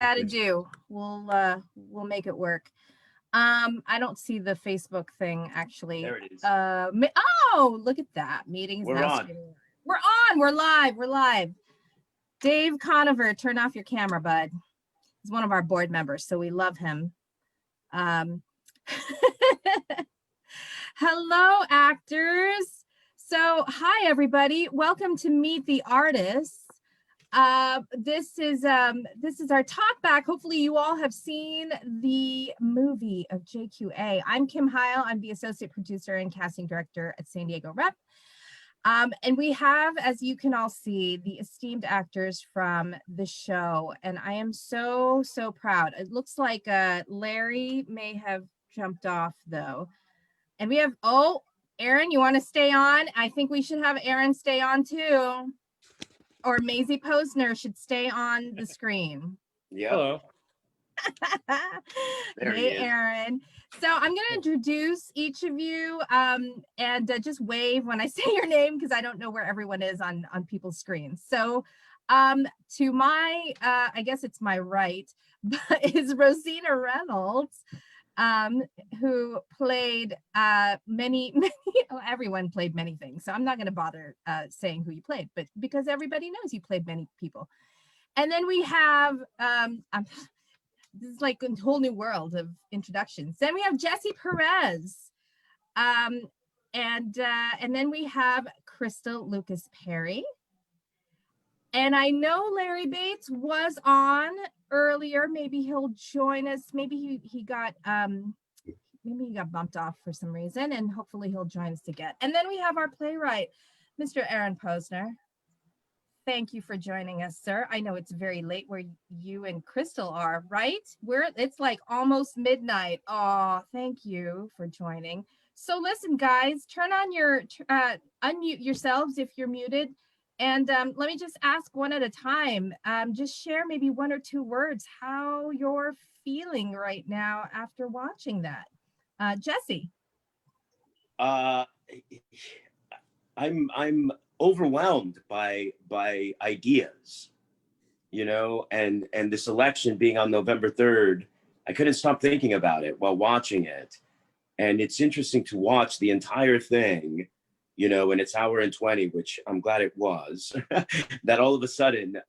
gotta do. We'll make it work. I don't see the Facebook thing actually. There it is. Oh, look at that. Meetings We're now. on. We're on. We're live. We're live. Dave Conover, turn off your camera, bud. He's one of our board members, so we love him. Hello, actors. So, hi everybody. Welcome to Meet the Artists. This is our talk back. Hopefully you all have seen the movie of JQA. I'm Kim Heil. I'm the associate producer and casting director at San Diego Rep. And we have, as you can all see, the esteemed actors from the show. And I am so proud. It looks like Larry may have jumped off though. And we have, oh, Aaron, you want to stay on? I think we should have Aaron stay on too. Or Maisie Posner should stay on the screen. Yeah. Hello. Hey, Aaron. So I'm going to introduce each of you and just wave when I say your name because I don't know where everyone is on people's screens. So to my, I guess it's my right, but is Rosina Reynolds, who played many, everyone played many things. So I'm not going to bother saying who you played, but because everybody knows you played many people. And then we have, this is like a whole new world of introductions. Then we have Jesse Perez. And then we have Crystal Lucas Perry. And I know Larry Bates was on earlier. Maybe he'll join us. Maybe he got bumped off for some reason, and hopefully he'll join us again. And then we have our playwright, Mr. Aaron Posner. Thank you for joining us, sir. I know it's very late where you and Crystal are, right? It's like almost midnight. Oh, thank you for joining. So listen, guys, turn on your unmute yourselves if you're muted. And let me just ask one at a time. Just share maybe one or two words how you're feeling right now after watching that. Jesse. I'm overwhelmed by ideas, you know, and this election being on November 3rd, I couldn't stop thinking about it while watching it. And it's interesting to watch the entire thing, you know, in its hour and 20, which I'm glad it was, that all of a sudden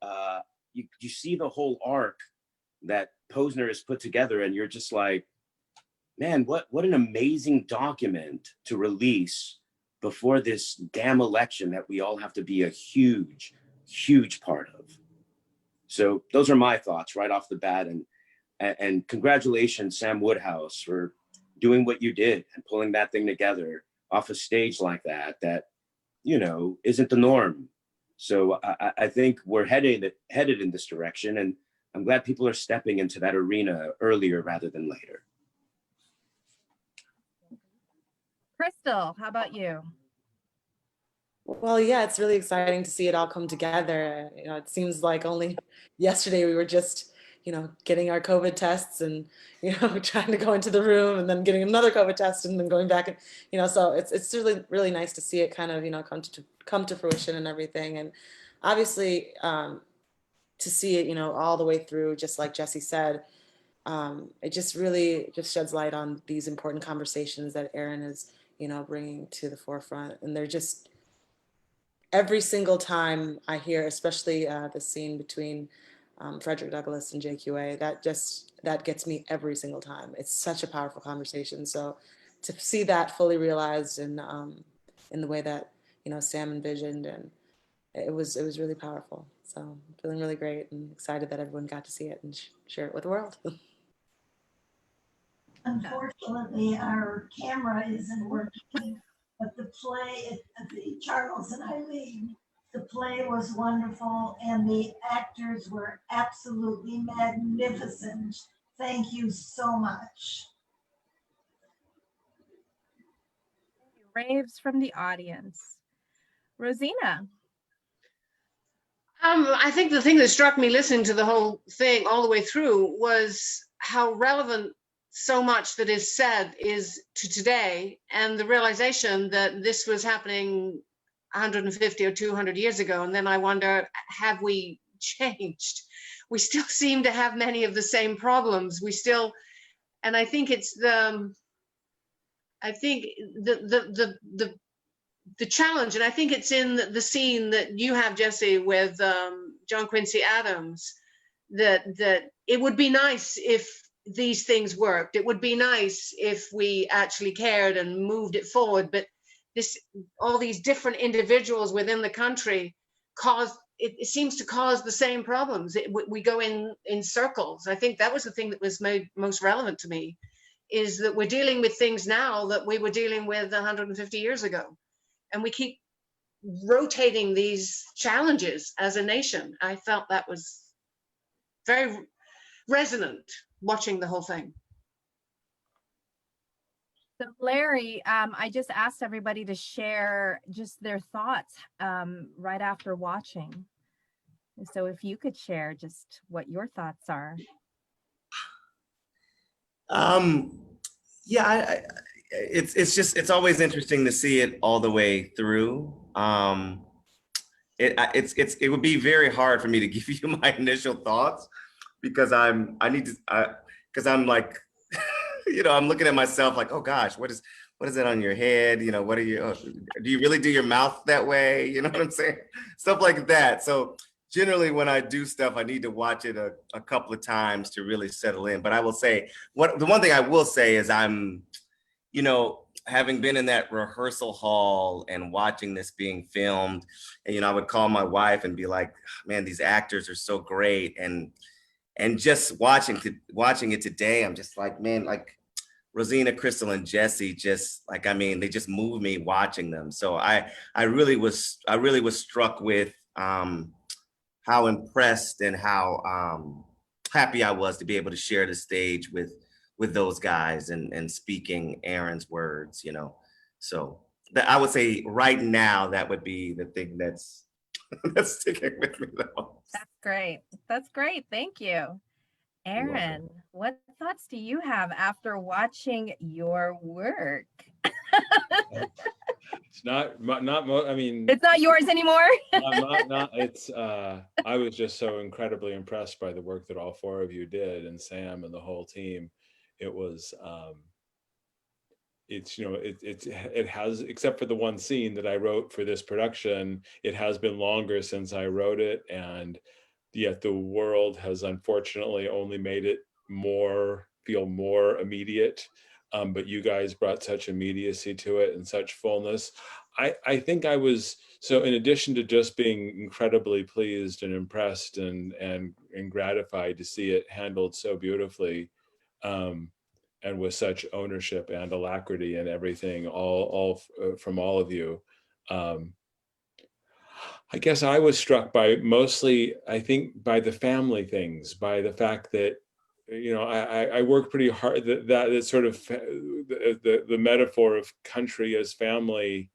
you see the whole arc that Posner has put together, and you're just like, man, what an amazing document to release before this damn election that we all have to be a huge part of. So those are my thoughts right off the bat, and congratulations, Sam Woodhouse, for doing what you did and pulling that thing together off a stage like that, you know, isn't the norm. So I think we're headed in this direction, and I'm glad people are stepping into that arena earlier rather than later. Crystal, how about you? Well, yeah, it's really exciting to see it all come together. You know, it seems like only yesterday we were just, you know, getting our COVID tests and, you know, trying to go into the room and then getting another COVID test and then going back. And, you know, so it's really nice to see it kind of, you know, come to fruition and everything. And obviously to see it, you know, all the way through, just like Jesse said, it just really sheds light on these important conversations that Aaron is, you know, bringing to the forefront. And they're just, every single time I hear, especially the scene between Frederick Douglass and JQA, that gets me every single time. It's such a powerful conversation. So to see that fully realized in the way that, you know, Sam envisioned, and it was really powerful. So I'm feeling really great and excited that everyone got to see it and share it with the world. Unfortunately, our camera isn't working, but the play, Charles and Eileen, the play was wonderful and the actors were absolutely magnificent. Thank you so much. Raves from the audience. Rosina. I think the thing that struck me listening to the whole thing all the way through was how relevant so much that is said is to today, and the realization that this was happening 150 or 200 years ago. And then I wonder, have we changed? we still seem to have many of the same problems. We still, and I think it's I think the challenge, and I think it's in the scene that you have, Jesse, with John Quincy Adams, that it would be nice if these things worked. It would be nice if we actually cared and moved it forward. But all these different individuals within the country it seems to cause the same problems. We go in circles. I think that was the thing that was made most relevant to me, is that we're dealing with things now that we were dealing with 150 years ago. And we keep rotating these challenges as a nation. I felt that was very resonant watching the whole thing. So Larry, I just asked everybody to share just their thoughts right after watching. So if you could share just what your thoughts are. Yeah, it's always interesting to see it all the way through. It would be very hard for me to give you my initial thoughts because I'm like, I'm looking at myself like, oh gosh, what is it on your head? What are you? Do you really do your mouth that way? You know what I'm saying? Stuff like that. So generally, when I do stuff, I need to watch it a couple of times to really settle in. But I will say, the one thing I will say is I'm, having been in that rehearsal hall and watching this being filmed, and I would call my wife and be like, man, these actors are so great, and just watching it today, I'm just like, man, like Rosina, Crystal, and Jesse, just like, they just move me watching them. So I really was struck with how impressed and how happy I was to be able to share the stage with those guys and speaking Aaron's words, So I would say right now, that would be the thing that's sticking with me the most. That's great. That's great. Thank you. Aaron, what thoughts do you have after watching your work? It's it's not yours anymore. I was just so incredibly impressed by the work that all four of you did, and Sam and the whole team. It was it has, except for the one scene that I wrote for this production, it has been longer since I wrote it, and yet the world has unfortunately only made it feel more immediate. But you guys brought such immediacy to it and such fullness. I think I was, so in addition to just being incredibly pleased and impressed and gratified to see it handled so beautifully, and with such ownership and alacrity and everything, all from all of you. I guess I was struck by mostly, I think, by the family things, by the fact that, I work pretty hard, that sort of the metaphor of country as family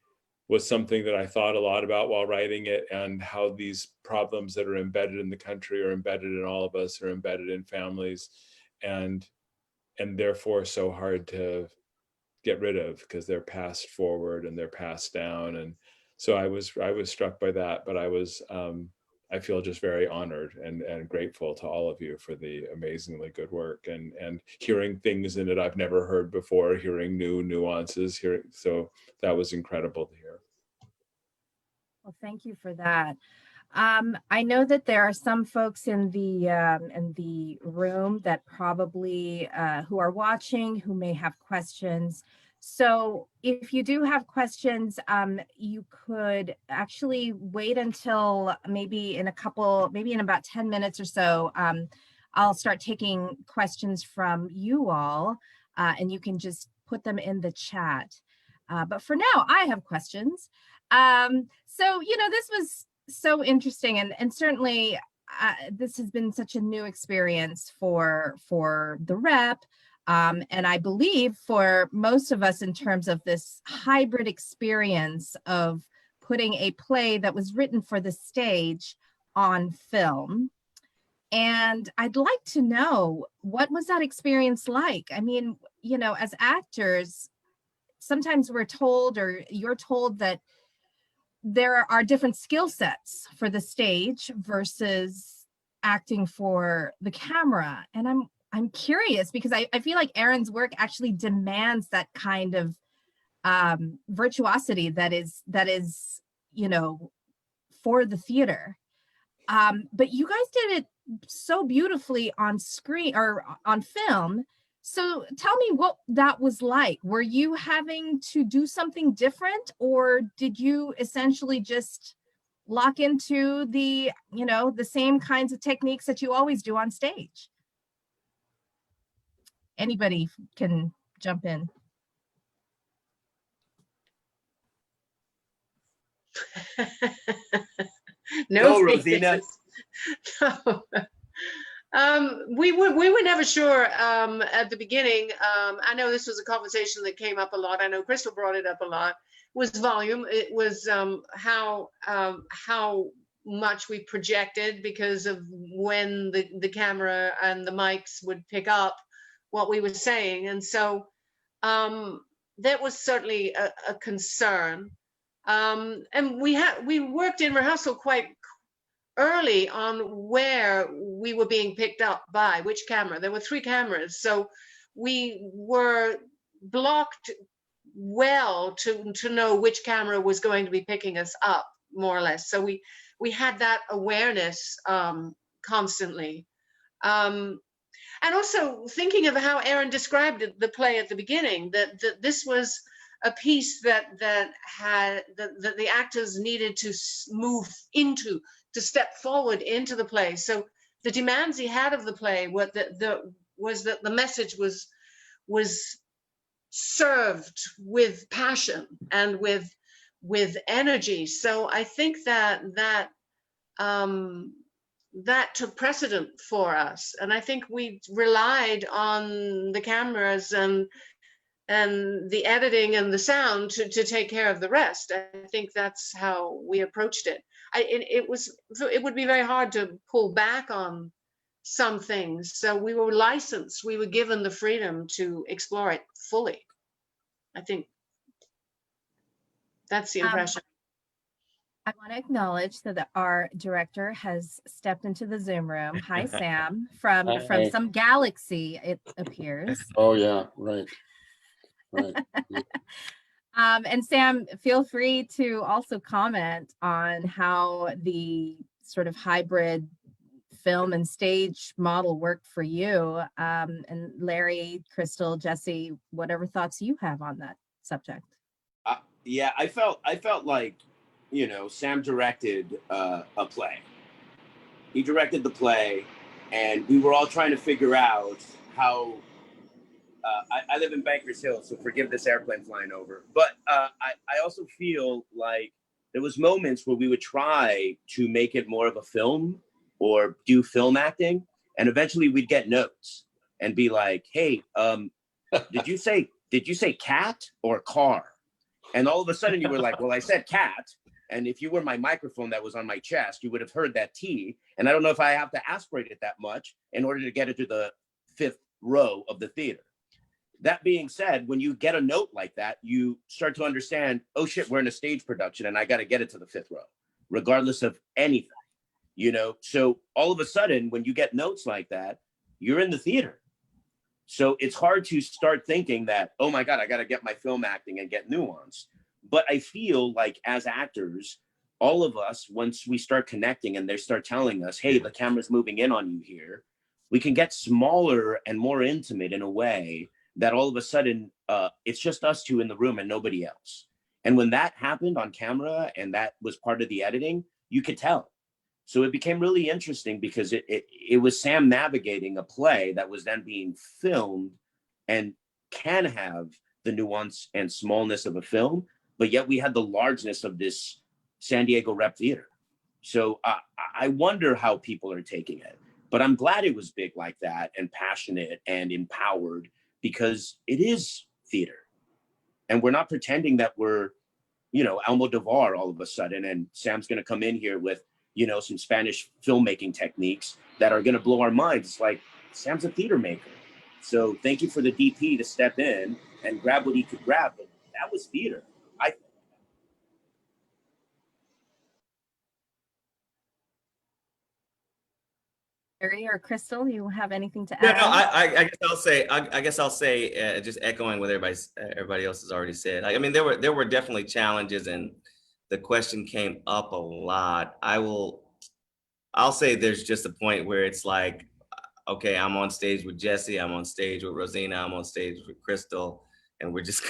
was something that I thought a lot about while writing it, and how these problems that are embedded in the country are embedded in all of us, are embedded in families, and therefore so hard to get rid of because they're passed forward and they're passed down. And so I was struck by that, but I feel just very honored and grateful to all of you for the amazingly good work, and hearing things in it I've never heard before, hearing new nuances here. So that was incredible to hear. Well, thank you for that. I know that there are some folks in the room that probably who are watching who may have questions. So if you do have questions, you could actually wait until maybe in about 10 minutes or so. I'll start taking questions from you all, and you can just put them in the chat. But for now, I have questions. So, this was so interesting, and certainly this has been such a new experience for the rep, and I believe for most of us, in terms of this hybrid experience of putting a play that was written for the stage on film. And I'd like to know, what was that experience like? I mean, as actors, sometimes we're told, or you're told, that there are different skill sets for the stage versus acting for the camera. And I'm curious because I feel like Erin's work actually demands that kind of virtuosity that is, you know, for the theater. But you guys did it so beautifully on screen or on film. So tell me what that was like. Were you having to do something different, or did you essentially just lock into the, you know, the same kinds of techniques that you always do on stage? Anybody can jump in. No, takers. Rosina. No. We were never sure at the beginning. I know this was a conversation that came up a lot. I know Crystal brought it up a lot. Was volume. It was how much we projected because of when the camera and the mics would pick up what we were saying, and so that was certainly a concern. And we worked in rehearsal quite early on where we were being picked up by which camera. There were 3 cameras, so we were blocked well to know which camera was going to be picking us up, more or less. So we had that awareness constantly. And also thinking of how Erin described the play at the beginning, that this was a piece that the actors needed to move into, to step forward into the play. So the demands he had of the play was that the message was served with passion and with energy. So I think that took precedent for us, and I think we relied on the cameras and the editing and the sound to take care of the rest. I think that's how we approached it. It would be very hard to pull back on some things. So we were licensed, we were given the freedom to explore it fully. I think that's the impression. I want to acknowledge that our director has stepped into the Zoom room. Hi, Sam, from some galaxy, it appears. Oh yeah, right. And Sam, feel free to also comment on how the sort of hybrid film and stage model worked for you. And Larry, Crystal, Jesse, whatever thoughts you have on that subject. Yeah, I felt like, you know, Sam directed a play. He directed the play, and we were all trying to figure out how. I live in Bankers Hill, so forgive this airplane flying over. But I also feel like there was moments where we would try to make it more of a film or do film acting, and eventually we'd get notes and be like, "Hey, did you say cat or car?" And all of a sudden you were like, "Well, I said cat." And if you were my microphone that was on my chest, you would have heard that T. And I don't know if I have to aspirate it that much in order to get it to the 5th row of the theater. That being said, when you get a note like that, you start to understand, oh shit, we're in a stage production and I got to get it to the 5th row, regardless of anything, you know? So all of a sudden, when you get notes like that, you're in the theater. So it's hard to start thinking that, oh my God, I got to get my film acting and get nuance. But I feel like as actors, all of us, once we start connecting and they start telling us, hey, the camera's moving in on you here, we can get smaller and more intimate in a way that all of a sudden it's just us 2 in the room and nobody else. And when that happened on camera and that was part of the editing, you could tell. So it became really interesting because it was Sam navigating a play that was then being filmed and can have the nuance and smallness of a film, but yet we had the largeness of this San Diego Rep Theater. So I wonder how people are taking it, but I'm glad it was big like that and passionate and empowered, because it is theater. And we're not pretending that we're, you know, Almodovar all of a sudden, and Sam's going to come in here with, you know, some Spanish filmmaking techniques that are going to blow our minds. It's like, Sam's a theater maker. So thank you for the DP to step in and grab what he could grab. But that was theater. Larry or Crystal, you have anything to No, add? no, I guess I'll say, I guess I'll say, just echoing what everybody else has already said. I mean, there were definitely challenges, and the question came up a lot. I'll say there's just a point where it's like, okay, I'm on stage with Jesse, I'm on stage with Rosina, I'm on stage with Crystal, and we're just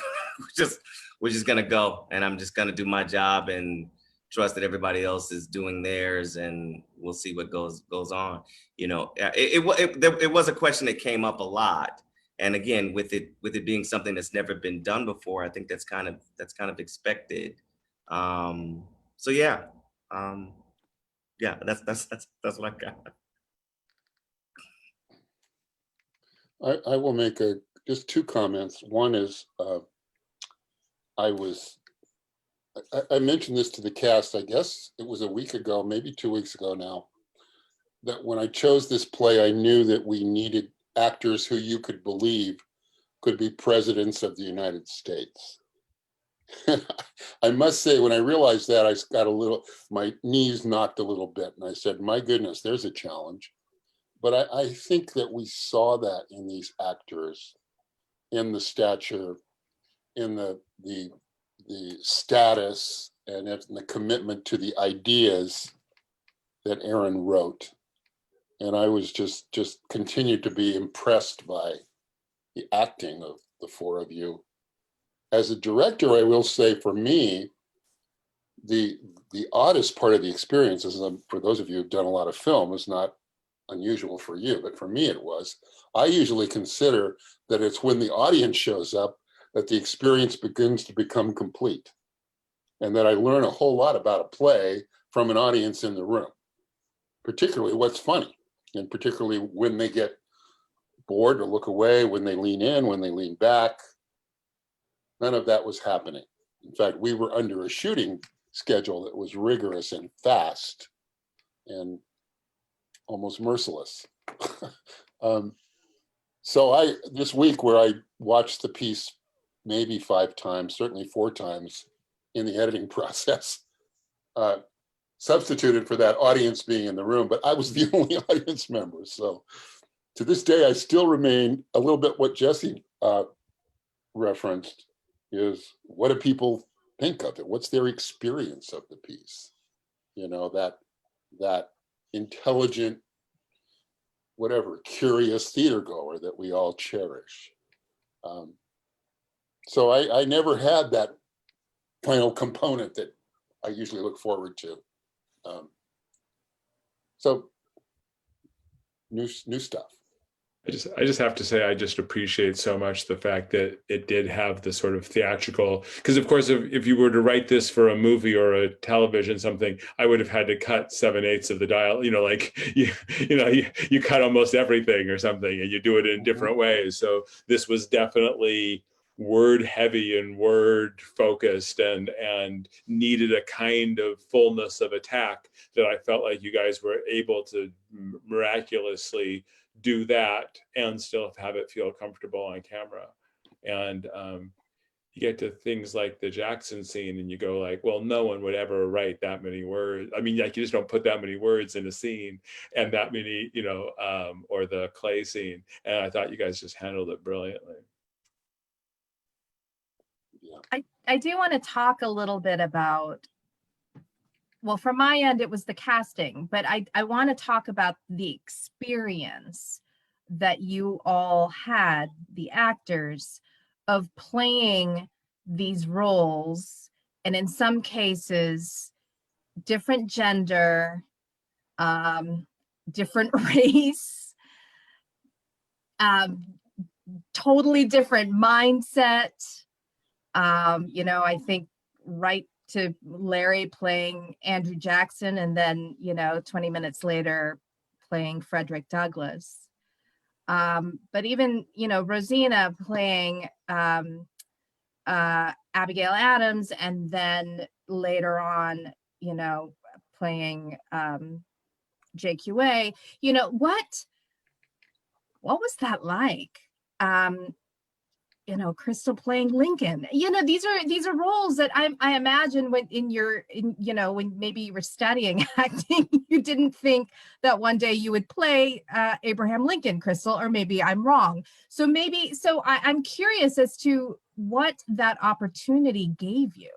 we're just gonna go, and I'm just gonna do my job and trust that everybody else is doing theirs, and we'll see what goes on. You know, it was a question that came up a lot, and again, with it being something that's never been done before, I think that's kind of expected. So yeah, yeah, that's what I got. I will make just two comments. One is I mentioned this to the cast, I guess it was a week ago, maybe 2 weeks ago now, that when I chose this play, I knew that we needed actors who you could believe could be presidents of the United States. I must say, when I realized that, I got my knees knocked a little bit, and I said, my goodness, there's a challenge. But I think that we saw that in these actors, in the stature, in the status, and in the commitment to the ideas that Aaron wrote. And I was just continued to be impressed by the acting of the four of you. As a director, I will say, for me, the oddest part of the experience is, for those of you who've done a lot of film, is not unusual for you, but for me it was. I usually consider that it's when the audience shows up that the experience begins to become complete, and that I learn a whole lot about a play from an audience in the room, particularly what's funny, and particularly when they get bored or look away, when they lean in, when they lean back. None of that was happening. In fact, we were under a shooting schedule that was rigorous and fast and almost merciless. So this week, where I watched the piece maybe 5 times, certainly 4 times in the editing process, substituted for that audience being in the room, but I was the only audience member. So to this day, I still remain a little bit what Jesse referenced, is what do people think of it? What's their experience of the piece? You know, that intelligent, whatever, curious theater goer that we all cherish. So I never had that final component that I usually look forward to. So new stuff. I just have to say, I just appreciate so much the fact that it did have the sort of theatrical, because of course, if you were to write this for a movie or a television something, I would have had to cut 7/8 of the dial, you know, like you cut almost everything or something, and you do it in different ways. So this was definitely word heavy and word focused, and needed a kind of fullness of attack that I felt like you guys were able to miraculously do that and still have it feel comfortable on camera. And you get to things like the Jackson scene and you go like, well, no one would ever write that many words. I mean, like, you just don't put that many words in a scene, and that many, you know, or the clay scene. And I thought you guys just handled it brilliantly. I do want to talk a little bit about, well, from my end, it was the casting, but I want to talk about the experience that you all had, the actors, of playing these roles, and in some cases, different gender, different race, totally different mindset. You know, I think right to Larry playing Andrew Jackson, and then, you know, 20 minutes later playing Frederick Douglass. But even, you know, Rosina playing Abigail Adams, and then later on, you know, playing JQA. You know, what was that like? you know, Crystal playing Lincoln. You know, these are roles that I imagine when you know, when maybe you were studying acting, you didn't think that one day you would play Abraham Lincoln, Crystal, or maybe I'm wrong. So I'm curious as to what that opportunity gave you.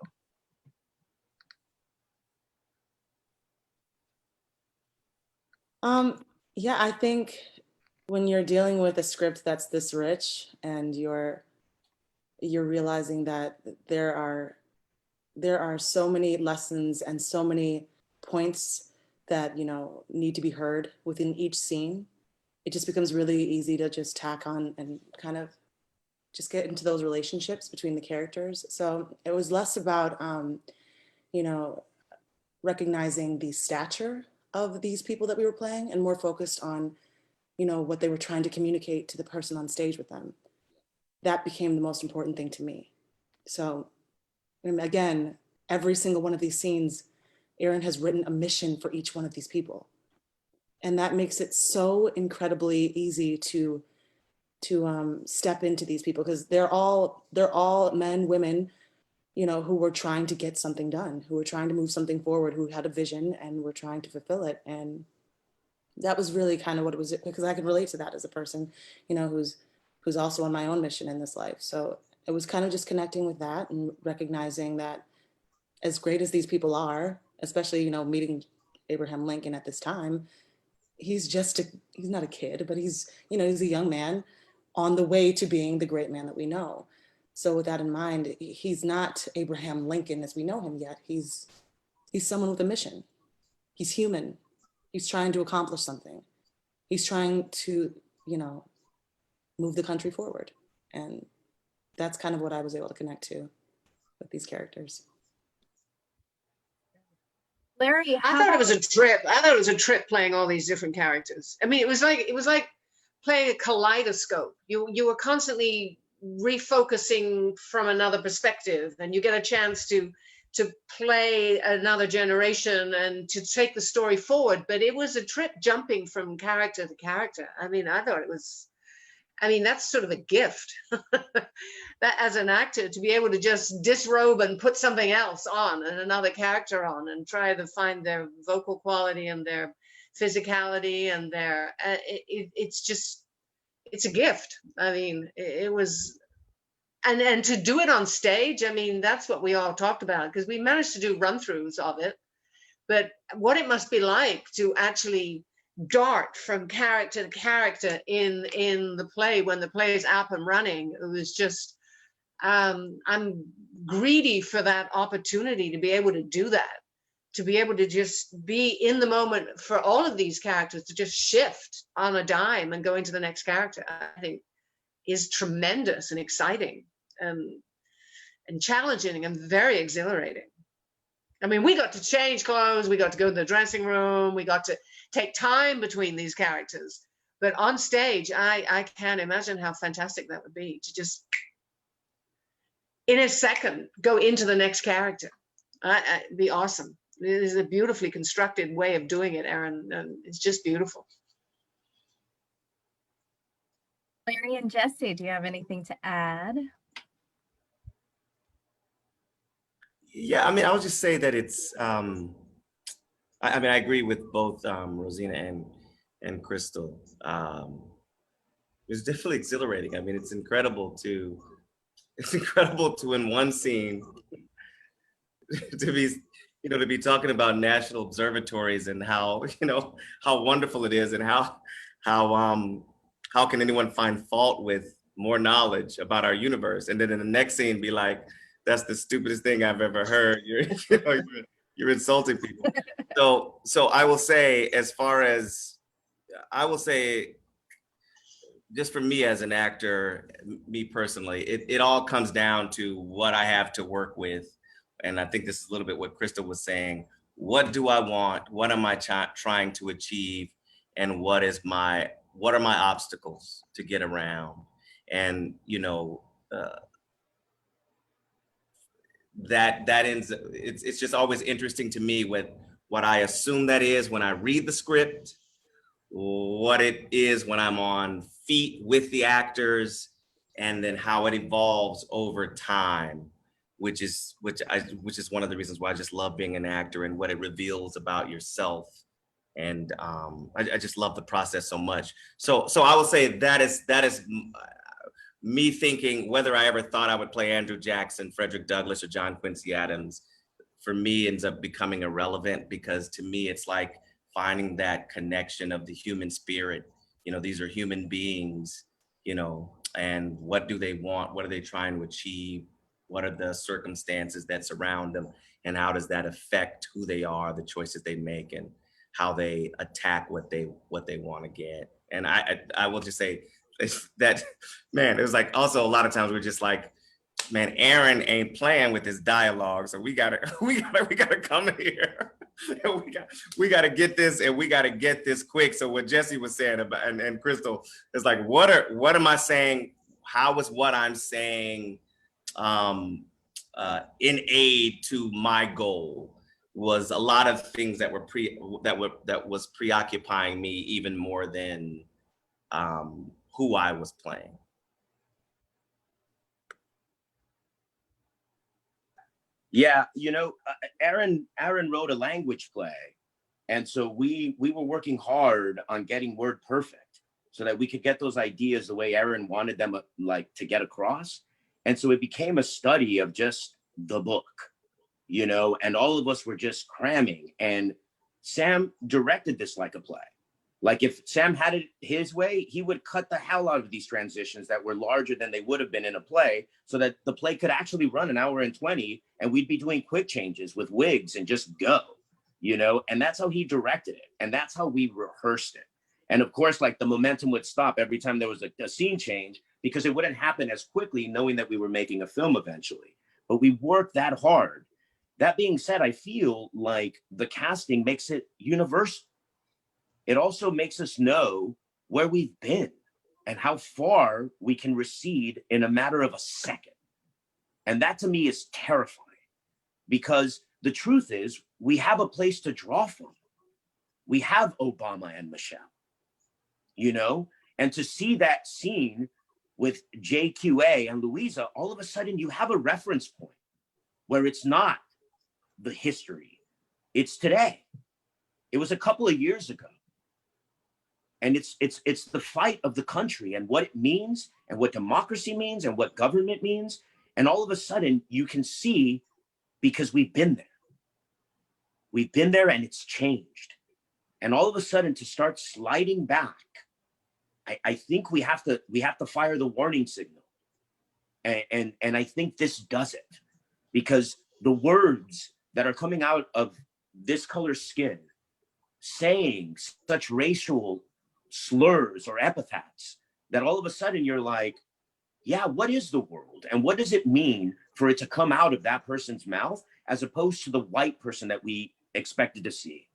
Yeah, I think when you're dealing with a script that's this rich and you're realizing that there are so many lessons and so many points that, you know, need to be heard within each scene, it just becomes really easy to just tack on and kind of just get into those relationships between the characters. So it was less about, you know, recognizing the stature of these people that we were playing and more focused on, you know, what they were trying to communicate to the person on stage with them. That became the most important thing to me. So, and again, every single one of these scenes, Aaron has written a mission for each one of these people. And that makes it so incredibly easy to step into these people, because they're all men, women, you know, who were trying to get something done, who were trying to move something forward, who had a vision and were trying to fulfill it. And that was really kind of what it was, because I could relate to that as a person, you know, who's also on my own mission in this life. So it was kind of just connecting with that and recognizing that as great as these people are, especially, you know, meeting Abraham Lincoln at this time, he's not a kid, but he's, you know, he's a young man on the way to being the great man that we know. So with that in mind, he's not Abraham Lincoln as we know him yet. He's someone with a mission. He's human. He's trying to accomplish something. He's trying to, you know, move the country forward. And that's kind of what I was able to connect to with these characters. Larry, I thought it was a trip. I thought it was a trip playing all these different characters. I mean, it was like playing a kaleidoscope. You were constantly refocusing from another perspective, and you get a chance to play another generation and to take the story forward. But it was a trip jumping from character to character. I mean, I thought it was. I mean, that's sort of a gift that as an actor, to be able to just disrobe and put something else on and another character on and try to find their vocal quality and their physicality and their, it's a gift. I mean, it was, and to do it on stage, I mean, that's what we all talked about, because we managed to do run-throughs of it, but what it must be like to actually dart from character to character in the play when the play is up and running. It was just, I'm greedy for that opportunity to be able to do that, to be able to just be in the moment for all of these characters, to just shift on a dime and go into the next character, I think is tremendous and exciting and challenging and very exhilarating. I mean, we got to change clothes, we got to go to the dressing room, we got to take time between these characters. But on stage, I can't imagine how fantastic that would be to just, in a second, go into the next character. It'd be awesome. It is a beautifully constructed way of doing it, Erin. It's just beautiful. Larry and Jesse, do you have anything to add? Yeah, I mean, I'll just say that it's, I mean, I agree with both Rosina and Crystal. It's definitely exhilarating. I mean, it's incredible to in one scene to be, you know, to be talking about national observatories and how, you know, how wonderful it is and how can anyone find fault with more knowledge about our universe, and then in the next scene be like, that's the stupidest thing I've ever heard. You're insulting people. So I will say, just for me as an actor, me personally, it all comes down to what I have to work with. And I think this is a little bit what Crystal was saying. What do I want? What am I trying to achieve? And what are my obstacles to get around? And, you know, that ends, it's just always interesting to me with what I assume that is when I read the script, what it is when I'm on feet with the actors, and then how it evolves over time, which is one of the reasons why I just love being an actor and what it reveals about yourself. And I just love the process so much. So I will say that is me thinking whether I ever thought I would play Andrew Jackson, Frederick Douglass, or John Quincy Adams, for me ends up becoming irrelevant, because to me it's like finding that connection of the human spirit. You know, these are human beings, you know, and what do they want? What are they trying to achieve? What are the circumstances that surround them? And how does that affect who they are, the choices they make, and how they attack what they want to get? And I will just say that, man, it was like also a lot of times we're just like, man, Aaron ain't playing with his dialogue, so we gotta come here. And we gotta get this, and we gotta get this quick. So what Jesse was saying about and Crystal is like, what am I saying? How is what I'm saying in aid to my goal? Was a lot of things that was preoccupying me even more than who I was playing. Yeah, you know, Aaron wrote a language play, and so we were working hard on getting word perfect so that we could get those ideas the way Aaron wanted them like to get across. And so it became a study of just the book, you know, and all of us were just cramming. And Sam directed this like a play. Like if Sam had it his way, he would cut the hell out of these transitions that were larger than they would have been in a play, so that the play could actually run 1 hour and 20, and we'd be doing quick changes with wigs and just go, you know? And that's how he directed it. And that's how we rehearsed it. And of course, like the momentum would stop every time there was a scene change, because it wouldn't happen as quickly, knowing that we were making a film eventually. But we worked that hard. That being said, I feel like the casting makes it universal. It also makes us know where we've been and how far we can recede in a matter of a second. And that to me is terrifying, because the truth is we have a place to draw from. We have Obama and Michelle, you know, and to see that scene with JQA and Louisa, all of a sudden you have a reference point where it's not the history, it's today. It was a couple of years ago. And it's the fight of the country and what it means and what democracy means and what government means. And all of a sudden you can see, because we've been there. We've been there and it's changed. And all of a sudden to start sliding back, I think we have to fire the warning signal. And I think this does it, because the words that are coming out of this color skin saying such racial slurs or epithets, that all of a sudden you're like, yeah, what is the world? And what does it mean for it to come out of that person's mouth, as opposed to the white person that we expected to see?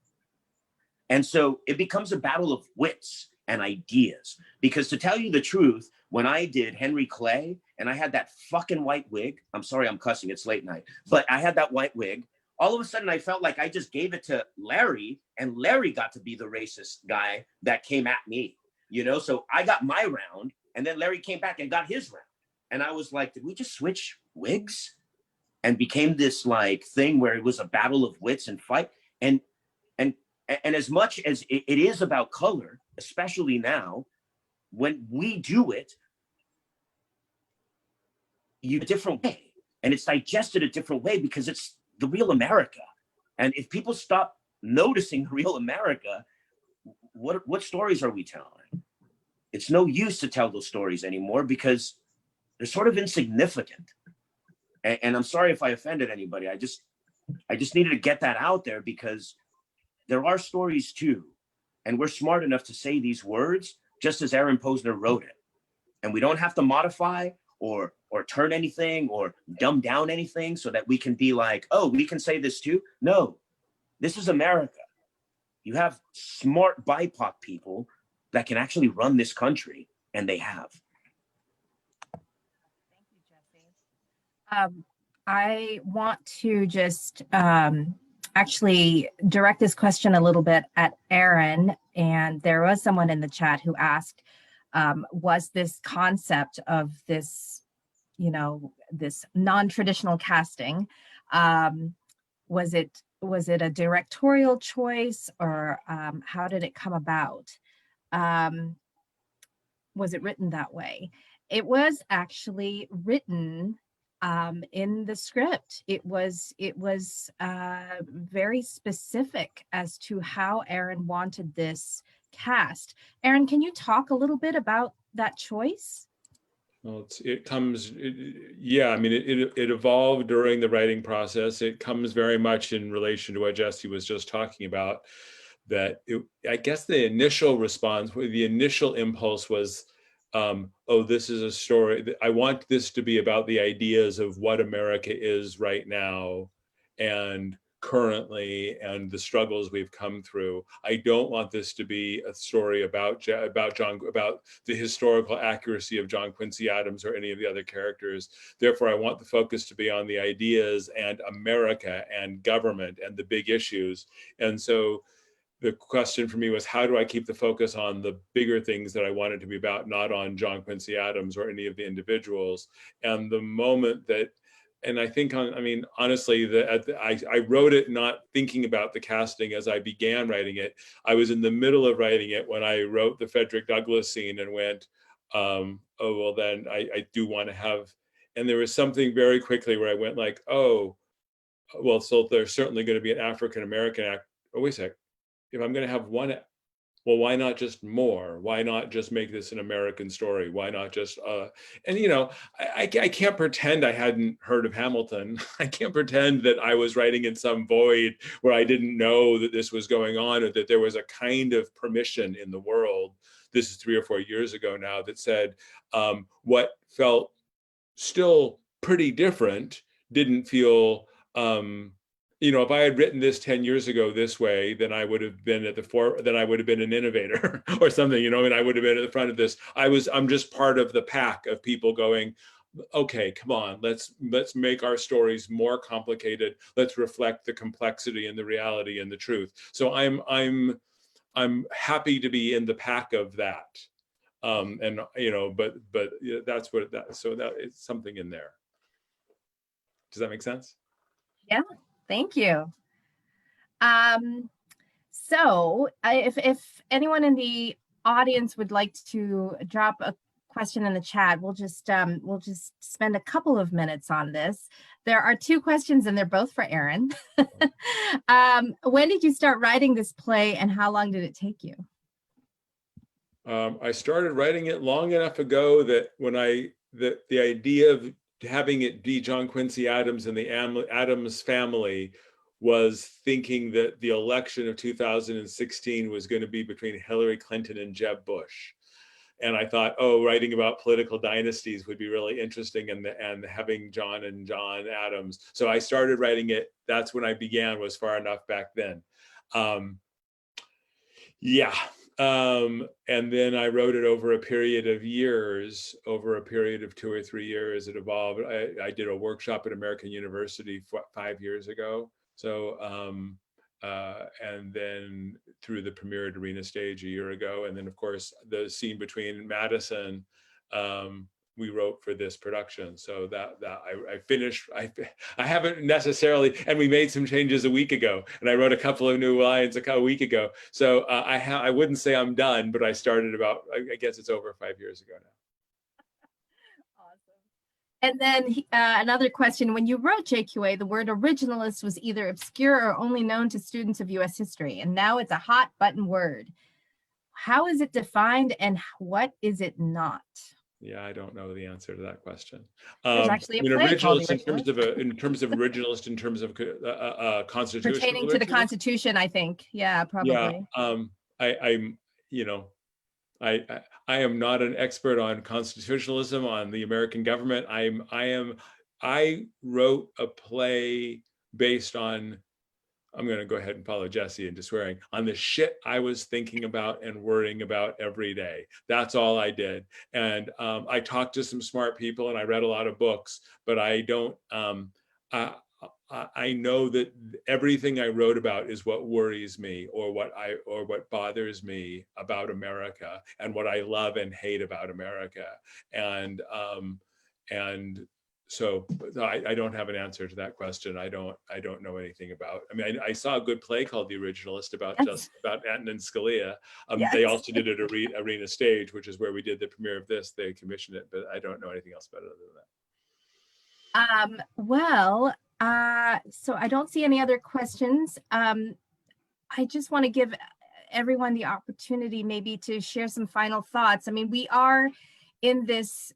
And so it becomes a battle of wits and ideas, because to tell you the truth, when I did Henry Clay and I had that fucking white wig, I'm sorry, I'm cussing, it's late night, but I had that white wig, all of a sudden I felt like I just gave it to Larry, and Larry got to be the racist guy that came at me, you know? So I got my round, and then Larry came back and got his round. And I was like, did we just switch wigs? And became this like thing where it was a battle of wits and fight. And as much as it is about color, especially now, when we do it, you a different way. And it's digested a different way, because it's the real America. And if people stop noticing real America, what stories are we telling? It's no use to tell those stories anymore, because they're sort of insignificant. And I'm sorry if I offended anybody. I just needed to get that out there, because there are stories too. And we're smart enough to say these words just as Aaron Posner wrote it. And we don't have to modify or turn anything or dumb down anything so that we can be like, oh, we can say this too. No, this is America. You have smart BIPOC people that can actually run this country, and they have. Thank you, Jesse. I want to just actually direct this question a little bit at Aaron. And there was someone in the chat who asked, was this concept of this, you know, this non-traditional casting. Was it a directorial choice, or how did it come about? Was it written that way? It was actually written in the script. It was very specific as to how Aaron wanted this cast. Aaron, can you talk a little bit about that choice? Well, yeah, I mean, it evolved during the writing process. It comes very much in relation to what Jesse was just talking about, that I guess the initial response, the initial impulse was, oh, this is a story. I want this to be about the ideas of what America is right now and currently, and the struggles we've come through. I don't want this to be a story about the historical accuracy of John Quincy Adams or any of the other characters. Therefore, I want the focus to be on the ideas and America and government and the big issues. And so the question for me was, how do I keep the focus on the bigger things that I wanted to be about, not on John Quincy Adams or any of the individuals? And the moment that, and I think, I mean, honestly, I wrote it not thinking about the casting as I began writing it. I was in the middle of writing it when I wrote the Frederick Douglass scene and went, oh, well, then I do want to have, and there was something very quickly where I went like, oh, well, so there's certainly going to be an African-American act. Oh, wait a sec. If I'm going to have one, well, why not just more? Why not just make this an American story? Why not just, and you know, I can't pretend I hadn't heard of Hamilton. I can't pretend that I was writing in some void where I didn't know that this was going on, or that there was a kind of permission in the world. This is 3 or 4 years ago now, that said what felt still pretty different didn't feel, you know, if I had written this 10 years ago this way, then I would have been then I would have been an innovator or something, you know, I mean, I would have been at the front of this. I'm just part of the pack of people going, okay, come on, let's make our stories more complicated. Let's reflect the complexity and the reality and the truth. So I'm happy to be in the pack of that. And, you know, but that's so that it's something in there. Does that make sense? Yeah, thank you. So if anyone in the audience would like to drop a question in the chat, we'll just spend a couple of minutes on this. There are 2 questions and they're both for Aaron. When did you start writing this play and how long did it take you? I started writing it long enough ago that when the idea of having it be John Quincy Adams and the Adams family was thinking that the election of 2016 was going to be between Hillary Clinton and Jeb Bush. And I thought, oh, writing about political dynasties would be really interesting, and having John and John Adams. So I started writing it. That's when I began, was far enough back then. Yeah. And then I wrote it over a period of years, over a period of 2 or 3 years. It evolved. I did a workshop at American University 5 years ago. So, and then through the premiere at Arena Stage a year ago. And then of course, the scene between Madison, we wrote for this production. So that I finished, I haven't necessarily, and we made some changes a week ago, and I wrote a couple of new lines a week ago. So I wouldn't say I'm done, but I started about, I guess it's over 5 years ago now. And then another question, when you wrote JQA, the word originalist was either obscure or only known to students of US history, and now it's a hot button word. How is it defined and what is it not? Yeah, I don't know the answer to that question. There's actually a play originalist in terms of originalist in terms of constitutional pertaining to the Constitution, I think. Yeah, probably. Yeah, I'm, you know, I am not an expert on constitutionalism, on the American government. I wrote a play based on, I'm going to go ahead and follow Jesse into swearing, on the shit I was thinking about and worrying about every day. That's all I did. And I talked to some smart people and I read a lot of books, but I don't, I know that everything I wrote about is what worries me, or what bothers me about America, and what I love and hate about America. And so I don't have an answer to that question. I don't know anything about. I mean, I saw a good play called The Originalist about Anton and Scalia. They also did it at Arena Stage, which is where we did the premiere of this. They commissioned it, but I don't know anything else about it other than that. Well, so I don't see any other questions. I just want to give everyone the opportunity maybe to share some final thoughts. I mean, we are in this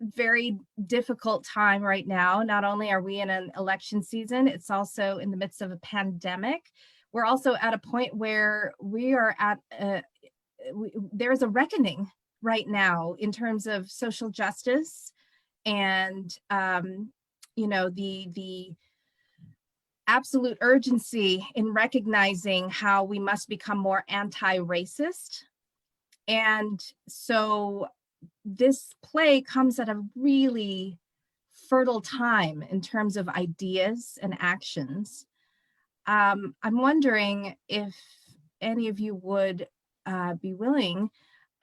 very difficult time right now. Not only are we in an election season, it's also in the midst of a pandemic. We're also at a point where we are at, there's a reckoning right now in terms of social justice and, you know, the absolute urgency in recognizing how we must become more anti-racist. And so this play comes at a really fertile time in terms of ideas and actions. I'm wondering if any of you would be willing,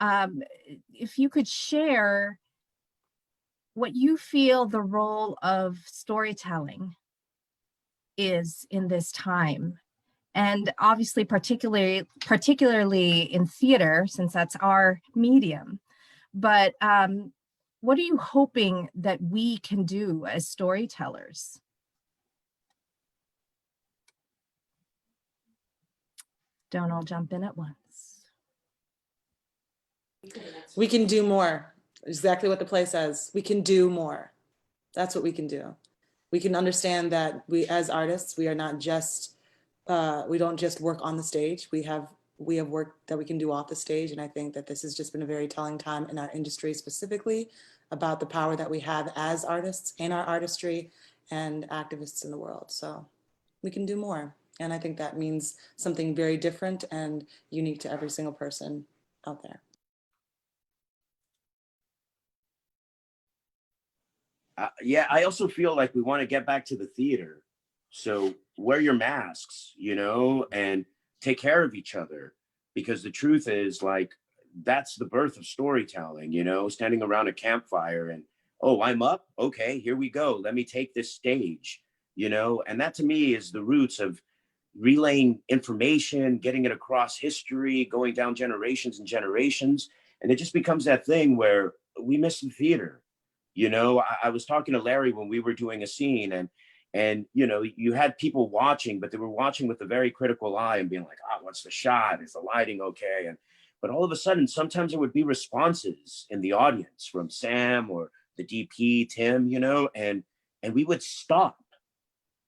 if you could share what you feel the role of storytelling is in this time, and obviously particularly in theater, since that's our medium. But what are you hoping that we can do as storytellers? Don't all jump in at once. We can do more. Exactly what the play says. We can do more. That's what we can do. We can understand that we, as artists, we are not just, we don't just work on the stage. We have work that we can do off the stage. And I think that this has just been a very telling time in our industry specifically about the power that we have as artists in our artistry and activists in the world. So we can do more. And I think that means something very different and unique to every single person out there. Yeah, I also feel like we want to get back to the theater. So wear your masks, you know, and take care of each other, because the truth is, like, that's the birth of storytelling, you know, standing around a campfire and, oh, I'm up. Okay, here we go. Let me take this stage, you know, and that to me is the roots of relaying information, getting it across history, going down generations and generations. And it just becomes that thing where we miss the theater. You know, I was talking to Larry when we were doing a scene, and you know, you had people watching, but they were watching with a very critical eye and being like, oh, what's the shot? Is the lighting okay? But all of a sudden, sometimes there would be responses in the audience from Sam or the DP, Tim, you know, and we would stop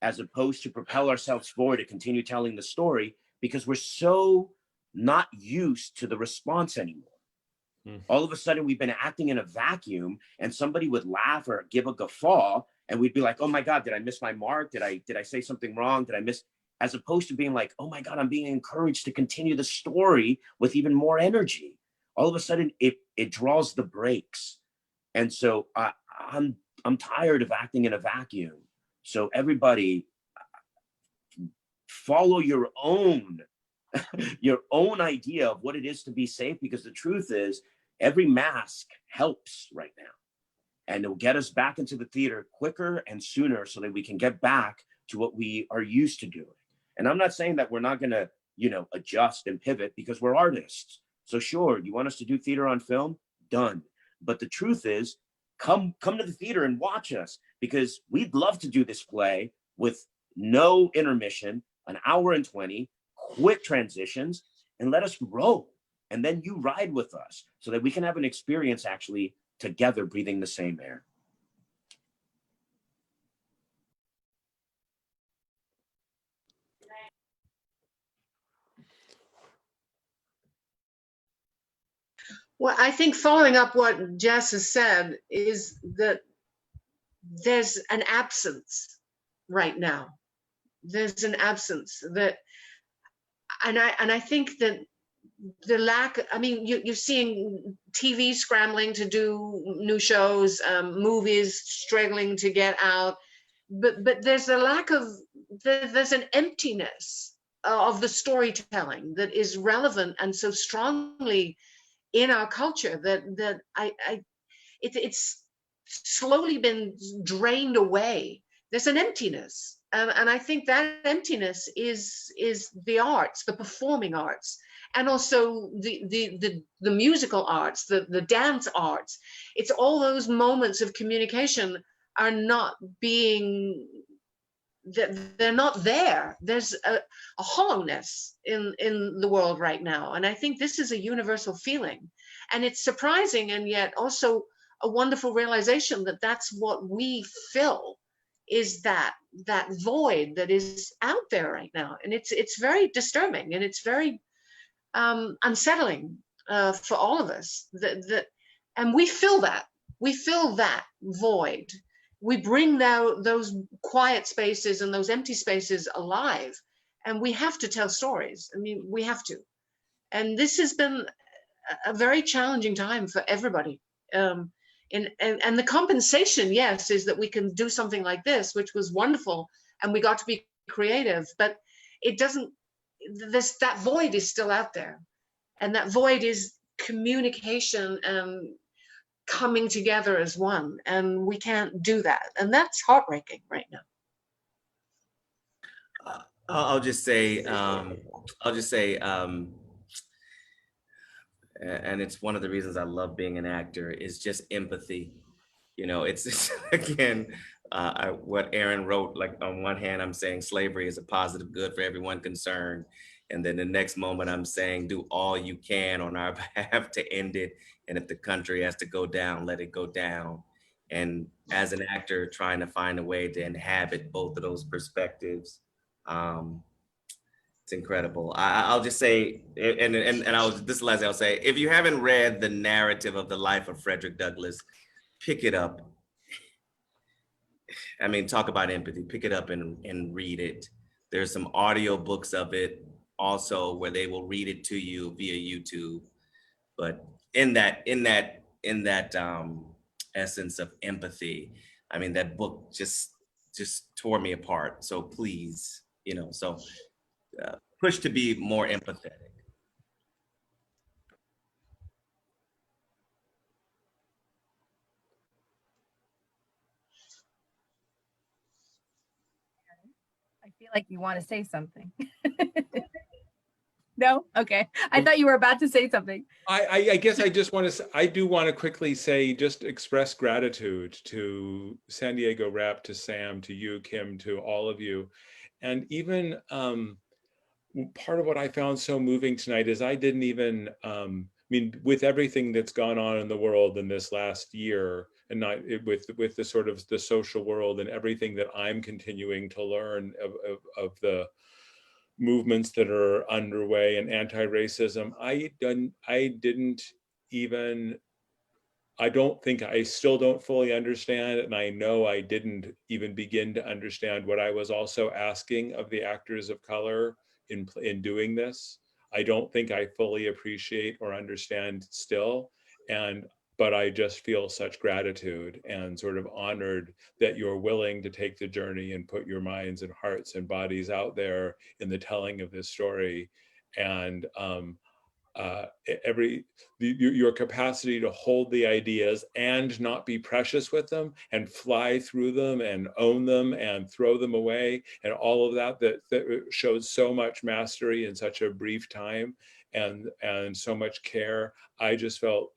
as opposed to propel ourselves forward to continue telling the story, because we're so not used to the response anymore. All of a sudden, we've been acting in a vacuum, and somebody would laugh or give a guffaw, and we'd be like, "Oh my God, did I miss my mark? Did I say something wrong? Did I miss?" As opposed to being like, "Oh my God, I'm being encouraged to continue the story with even more energy." All of a sudden, it draws the brakes, and so I'm tired of acting in a vacuum. So everybody, follow your own idea of what it is to be safe, because the truth is, every mask helps right now, and it will get us back into the theater quicker and sooner so that we can get back to what we are used to doing. And I'm not saying that we're not going to, you know, adjust and pivot, because we're artists. So sure, you want us to do theater on film? Done. But the truth is, come to the theater and watch us, because we'd love to do this play with no intermission, an hour and 20, quick transitions, and let us roll. And then you ride with us so that we can have an experience actually together, breathing the same air. Well, I think following up what Jess has said is that there's an absence right now. There's an absence that, and I think that the lack, I mean, you're seeing TV scrambling to do new shows, movies struggling to get out. but there's a lack of, there's an emptiness of the storytelling that is relevant and so strongly in our culture that it's slowly been drained away. There's an emptiness, and I think that emptiness is the arts, the performing arts, and also the musical arts, the dance arts. It's all those moments of communication are not being, they're not there. There's a hollowness in the world right now, and I think this is a universal feeling, and it's surprising and yet also a wonderful realization that that's what we fill, is that void that is out there right now, and it's very disturbing, and it's very unsettling for all of us. And we fill that void. We bring now those quiet spaces and those empty spaces alive, and we have to tell stories. I mean, we have to. And this has been a very challenging time for everybody. And the compensation, yes, is that we can do something like this, which was wonderful, and we got to be creative, but it doesn't, that void is still out there. And that void is communication and coming together as one, and we can't do that. And that's heartbreaking right now. I'll just say, and it's one of the reasons I love being an actor, is just empathy. You know, it's again, what Aaron wrote, like on one hand, I'm saying slavery is a positive good for everyone concerned. And then the next moment I'm saying, do all you can on our behalf to end it. And if the country has to go down, let it go down. And as an actor, trying to find a way to inhabit both of those perspectives. It's incredible. I'll just say, this last thing I'll say, if you haven't read the narrative of the life of Frederick Douglass, pick it up. I mean, talk about empathy, pick it up and read it. There's some audio books of it also where they will read it to you via YouTube. But in that essence of empathy, I mean, that book just tore me apart. So please, push to be more empathetic. I feel like you want to say something. No? Okay. I thought you were about to say something. I guess I just want to, I do want to quickly say, just express gratitude to San Diego Rep, to Sam, to you, Kim, to all of you. And even part of what I found so moving tonight is I didn't even, I mean, with everything that's gone on in the world in this last year, and not with the sort of the social world and everything that I'm continuing to learn of the movements that are underway and anti-racism, I still don't fully understand, and I know I didn't even begin to understand what I was also asking of the actors of color in doing this. I don't think I fully appreciate or understand still, but I just feel such gratitude and sort of honored that you're willing to take the journey and put your minds and hearts and bodies out there in the telling of this story. And your capacity to hold the ideas and not be precious with them and fly through them and own them and throw them away, and all of that shows so much mastery in such a brief time and so much care. I just felt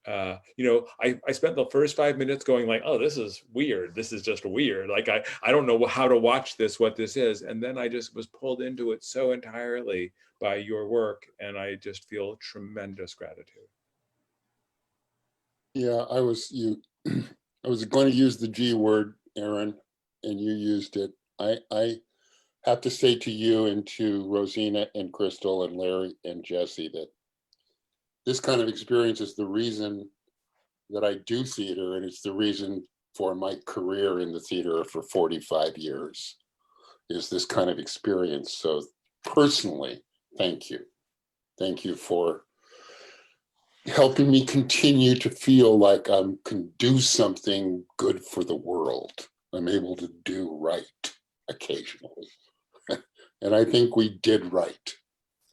I spent the first 5 minutes going like, oh, this is weird. This is just weird. Like, I don't know how to watch this, what this is. And then I just was pulled into it so entirely by your work. And I just feel tremendous gratitude. Yeah, I was going to use the G word, Aaron, and you used it. I have to say to you and to Rosina and Crystal and Larry and Jesse that this kind of experience is the reason that I do theater, and it's the reason for my career in the theater for 45 years, is this kind of experience. So personally, thank you. Thank you for helping me continue to feel like I can do something good for the world. I'm able to do right occasionally. And I think we did right.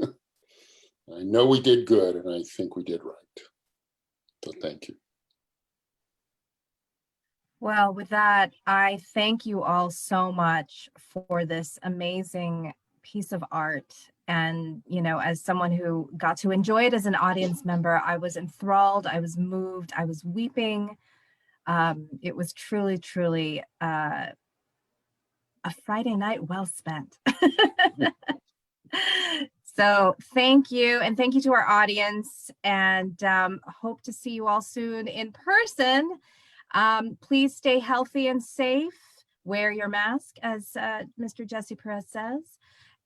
I know we did good, and I think we did right. So thank you. Well, with that, I thank you all so much for this amazing piece of art. And, you know, as someone who got to enjoy it as an audience member, I was enthralled, I was moved, I was weeping. It was truly, truly a Friday night well spent. So thank you. And thank you to our audience, and hope to see you all soon in person. Please stay healthy and safe. Wear your mask, as Mr. Jesse Perez says.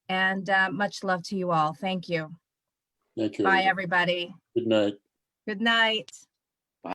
And much love to you all. Thank you. Thank you. Bye, everybody. Good night. Good night.